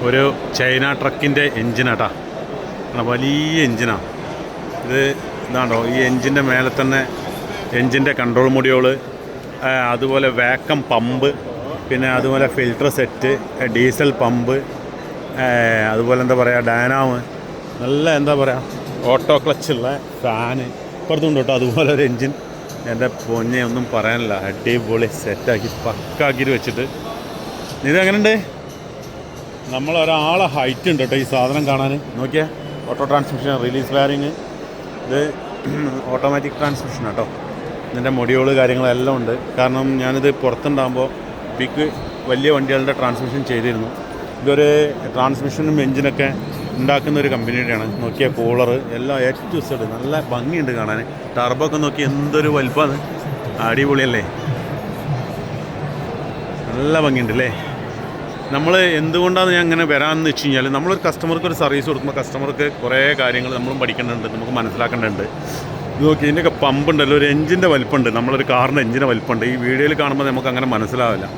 ഒരു ചൈന ട്രക്കിൻ്റെ എൻജിനാട്ടാ. വലിയ എൻജിനാണ് ഇത്. ഇതാണോ ഈ എൻജിൻ്റെ മേലെ തന്നെ എൻജിൻ്റെ കൺട്രോൾ മൊഡ്യൂള്, അതുപോലെ വാക്കം പമ്പ്, പിന്നെ അതുപോലെ ഫിൽട്ടർ സെറ്റ്, ഡീസൽ പമ്പ്, അതുപോലെ എന്താ പറയുക ഡൈനാമ്, നല്ല എന്താ പറയുക ഓട്ടോ ക്ലച്ചുള്ള ഫാന് ഇപ്പുറത്തുണ്ട് കേട്ടോ. അതുപോലെ ഒരു എൻജിൻ. എൻ്റെ പൊന്നെ ഒന്നും പറയാനില്ല, അടിപൊളി സെറ്റാക്കി പക്കാക്കിയിട്ട് വെച്ചിട്ട്. ഇതെങ്ങനെയുണ്ട്? നമ്മളൊരാളെ ഹൈറ്റ് ഉണ്ട് കേട്ടോ ഈ സാധനം കാണാൻ. നോക്കിയാൽ ഓട്ടോ ട്രാൻസ്മിഷൻ, റിലീസ് വയറിങ്, ഇത് ഓട്ടോമാറ്റിക് ട്രാൻസ്മിഷൻ കേട്ടോ. ഇതിൻ്റെ മൊഡ്യൂള് കാര്യങ്ങളെല്ലാം ഉണ്ട്. കാരണം ഞാനിത് പുറത്തുണ്ടാകുമ്പോൾ വലിയ വണ്ടികളുടെ ട്രാൻസ്മിഷൻ ചെയ്തിരുന്നു. ഇതൊരു ട്രാൻസ്മിഷനും എഞ്ചിനൊക്കെ ഉണ്ടാക്കുന്ന ഒരു കമ്പനിയുടെയാണ്. നോക്കിയാൽ കൂളർ എല്ലാം ടു സെഡ് നല്ല ഭംഗിയുണ്ട് കാണാൻ. ടർബൊക്കെ നോക്കി എന്തൊരു വലുപ്പമാണ്, അടിപൊളിയല്ലേ, നല്ല ഭംഗിയുണ്ട് അല്ലേ. നമ്മൾ എന്തുകൊണ്ടാണ് ഞാൻ ഇങ്ങനെ വരാമെന്ന് വെച്ച് കഴിഞ്ഞാൽ, നമ്മളൊരു കസ്റ്റമർക്ക് ഒരു സർവീസ് കൊടുക്കുമ്പോൾ കസ്റ്റമർക്ക് കുറേ കാര്യങ്ങൾ നമ്മളും പഠിക്കേണ്ടതുണ്ട്, നമുക്ക് മനസ്സിലാക്കേണ്ടതുണ്ട്. ഇത് നോക്കി ഇതിൻ്റെയൊക്കെ പമ്പുണ്ടല്ലോ, ഒരു എഞ്ചിൻ്റെ വലിപ്പമുണ്ട്, നമ്മളൊരു കാറിൻ്റെ എഞ്ചിൻ്റെ വലിപ്പമുണ്ട്. ഈ വീഡിയോയിൽ കാണുമ്പോൾ നമുക്ക് അങ്ങനെ മനസ്സിലാവില്ല.